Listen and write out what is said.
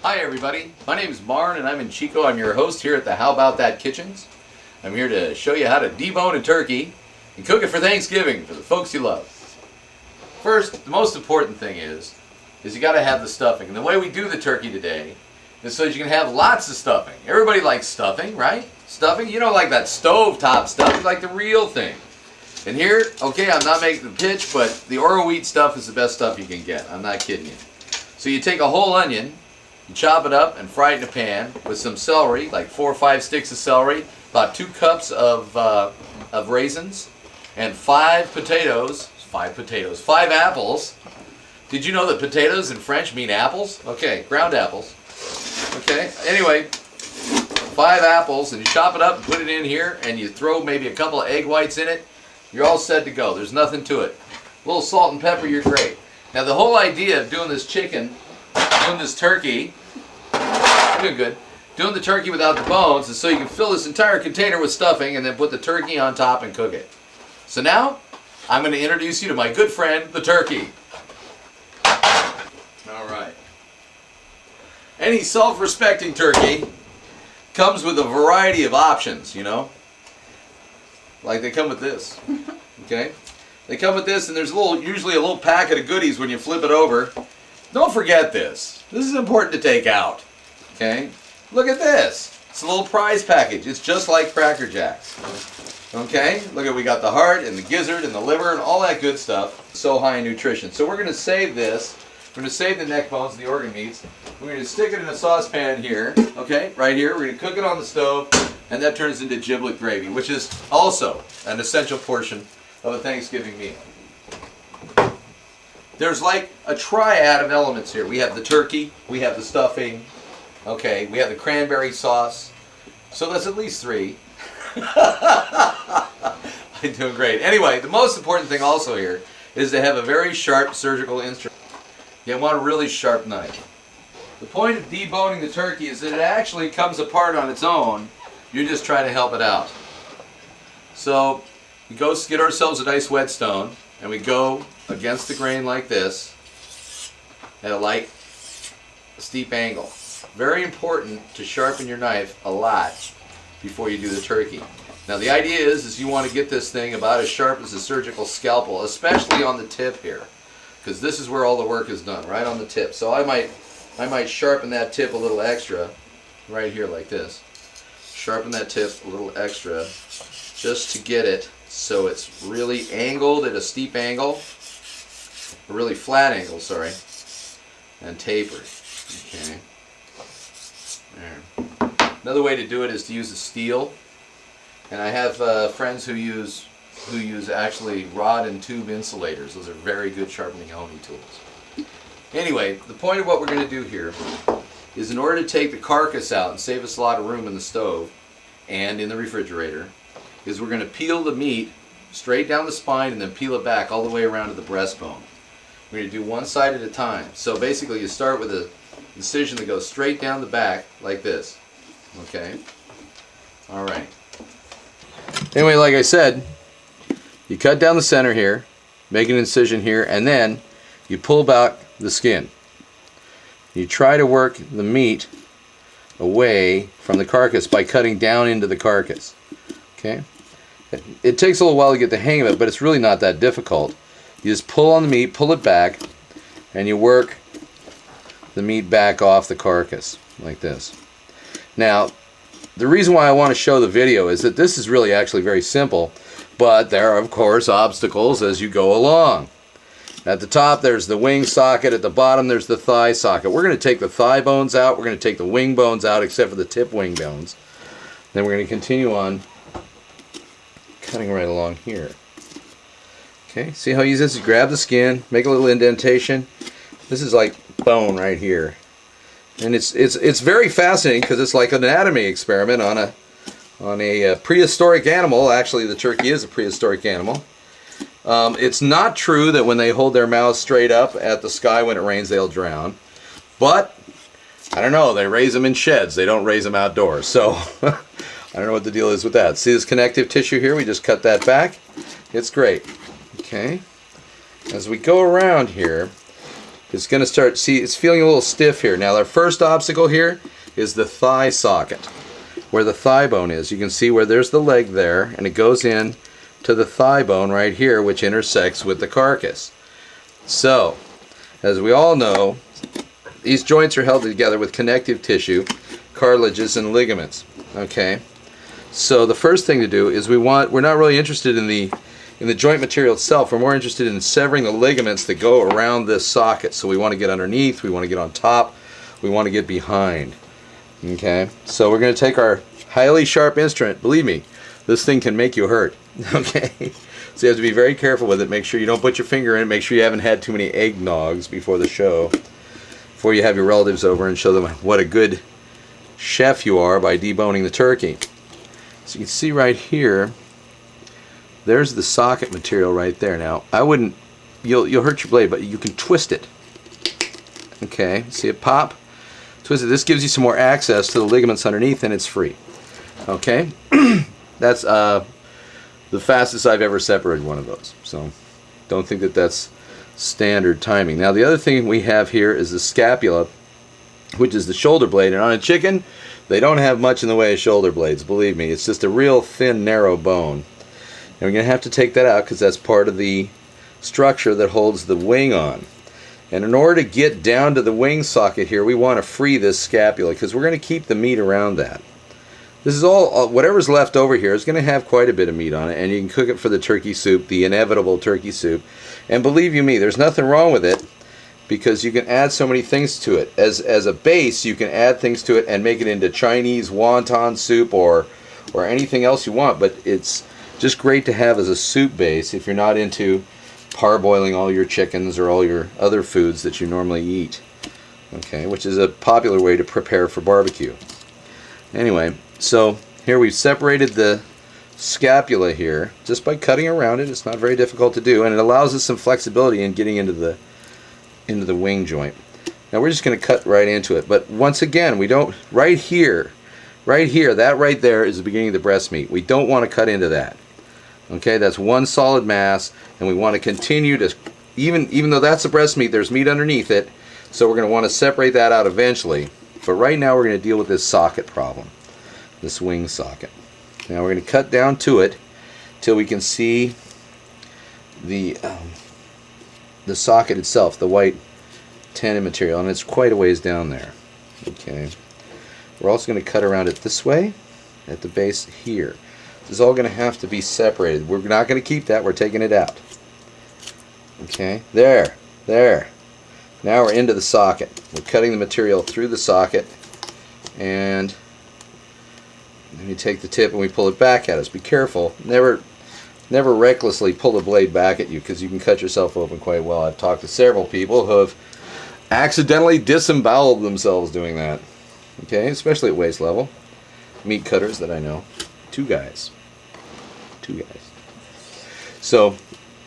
Hi everybody, my name is Marne and I'm in Chico. I'm your host here at the How About That Kitchens. I'm here to show you how to debone a turkey and cook it for Thanksgiving for the folks you love. First, the most important thing is you got to have the stuffing. And the way we do the turkey today is so you can have lots of stuffing. Everybody likes stuffing, right? Stuffing, you don't like that stovetop stuff, you like the real thing. And here, okay, I'm not making the pitch, but the Oro wheat stuff is the best stuff you can get. I'm not kidding you. So you take a whole onion, you chop it up and fry it in a pan with some celery, like 4 or 5 sticks of celery, about 2 cups of raisins, and 5 apples. Did you know that potatoes in French mean apples? Okay, ground apples. Okay, anyway, 5 apples, and you chop it up and put it in here, and you throw maybe a couple of egg whites in it. You're all set to go. There's nothing to it. A little salt and pepper, you're great. Now the whole idea of doing this turkey, doing good, doing the turkey without the bones is so you can fill this entire container with stuffing and then put the turkey on top and cook it. So now, I'm going to introduce you to my good friend, the turkey. Alright. Any self-respecting turkey comes with a variety of options, you know. Like they come with this, okay? They come with this, and there's usually a little packet of goodies when you flip it over. Don't forget this. This is important to take out, okay? Look at this. It's a little prize package. It's just like Cracker Jacks, okay? Look at, we got the heart and the gizzard and the liver and all that good stuff. So high in nutrition. So we're going to save this. We're going to save the neck bones, the organ meats. We're going to stick it in a saucepan here, okay? Right here. We're going to cook it on the stove, and that turns into giblet gravy, which is also an essential portion of a Thanksgiving meal. There's like a triad of elements here. We have the turkey, we have the stuffing, okay, we have the cranberry sauce. So that's at least 3. I'm doing great. Anyway, the most important thing also here is to have a very sharp surgical instrument. You want a really sharp knife. The point of deboning the turkey is that it actually comes apart on its own. You're just trying to help it out. So we go get ourselves a nice whetstone, and we go against the grain like this at a light, steep angle. Very important to sharpen your knife a lot before you do the turkey. Now the idea is you want to get this thing about as sharp as a surgical scalpel, especially on the tip here, because this is where all the work is done, right on the tip. So I might sharpen that tip a little extra, right here like this. Sharpen that tip a little extra, just to get it so it's really angled at a steep angle, a really flat angle, sorry, and tapered. Okay. There. Another way to do it is to use a steel, and I have friends who use actually rod and tube insulators. Those are very good sharpening only tools. Anyway, the point of what we're going to do here is, in order to take the carcass out and save us a lot of room in the stove and in the refrigerator, is we're going to peel the meat straight down the spine and then peel it back all the way around to the breastbone. We're going to do one side at a time. So basically you start with an incision that goes straight down the back like this. Okay? Alright. Anyway, like I said, you cut down the center here, make an incision here, and then you pull back the skin. You try to work the meat away from the carcass by cutting down into the carcass. Okay? It takes a little while to get the hang of it, but it's really not that difficult. You just pull on the meat, pull it back, and you work the meat back off the carcass like this. Now, the reason why I want to show the video is that this is really actually very simple, but there are, of course, obstacles as you go along. At the top there's the wing socket, at the bottom there's the thigh socket. We're going to take the thigh bones out, we're going to take the wing bones out except for the tip wing bones. Then we're going to continue on cutting right along here. Okay, see how easy this is? Grab the skin, make a little indentation. This is like bone right here. And it's very fascinating because it's like an anatomy experiment on a prehistoric animal. Actually, the turkey is a prehistoric animal. It's not true that when they hold their mouths straight up at the sky when it rains they'll drown. But, I don't know, they raise them in sheds. They don't raise them outdoors. So, I don't know what the deal is with that. See this connective tissue here? We just cut that back. It's great. Okay. As we go around here, it's going to start, see, it's feeling a little stiff here. Now our first obstacle here is the thigh socket, where the thigh bone is. You can see where there's the leg there, and it goes in to the thigh bone right here, which intersects with the carcass. So, as we all know, these joints are held together with connective tissue, cartilages, and ligaments. Okay, so the first thing to do is we're not really interested in the joint material itself. We're more interested in severing the ligaments that go around this socket. So we want to get underneath, we want to get on top, we want to get behind. Okay, so we're going to take our highly sharp instrument. Believe me, this thing can make you hurt. Okay, so you have to be very careful with it. Make sure you don't put your finger in it. Make sure you haven't had too many eggnogs before the show, before you have your relatives over and show them what a good chef you are by deboning the turkey. So you can see right here, there's the socket material right there. Now I wouldn't, you'll hurt your blade, but you can twist it. Okay, see it pop? Twist it. This gives you some more access to the ligaments underneath, and it's free. Okay, that's the fastest I've ever separated one of those. So don't think that that's standard timing. Now the other thing we have here is the scapula, which is the shoulder blade. And on a chicken, they don't have much in the way of shoulder blades, believe me. It's just a real thin, narrow bone. And we're going to have to take that out because that's part of the structure that holds the wing on. And in order to get down to the wing socket here, we want to free this scapula because we're going to keep the meat around that. This is all, whatever's left over here is going to have quite a bit of meat on it, and you can cook it for the turkey soup, the inevitable turkey soup. And believe you me, there's nothing wrong with it because you can add so many things to it. As a base, you can add things to it and make it into Chinese wonton soup or anything else you want, but it's just great to have as a soup base if you're not into parboiling all your chickens or all your other foods that you normally eat. Okay, which is a popular way to prepare for barbecue. Anyway, so here we've separated the scapula here just by cutting around it. It's not very difficult to do, and it allows us some flexibility in getting into the wing joint. Now we're just going to cut right into it, but once again, we don't, right here, that right there is the beginning of the breast meat. We don't want to cut into that. Okay, that's one solid mass, and we want to continue to, even though that's the breast meat, there's meat underneath it, so we're going to want to separate that out eventually. But right now we're going to deal with this socket problem, this wing socket. Now we're going to cut down to it till we can see the socket itself, the white tenon material, and it's quite a ways down there. Okay, we're also going to cut around it this way at the base here. This is all going to have to be separated. We're not going to keep that. We're taking it out. Okay, there. Now we're into the socket. We're cutting the material through the socket, and then we take the tip and we pull it back at us. Be careful. Never recklessly pull the blade back at you because you can cut yourself open quite well. I've talked to several people who have accidentally disemboweled themselves doing that. Okay, especially at waist level. Meat cutters that I know. Two guys. So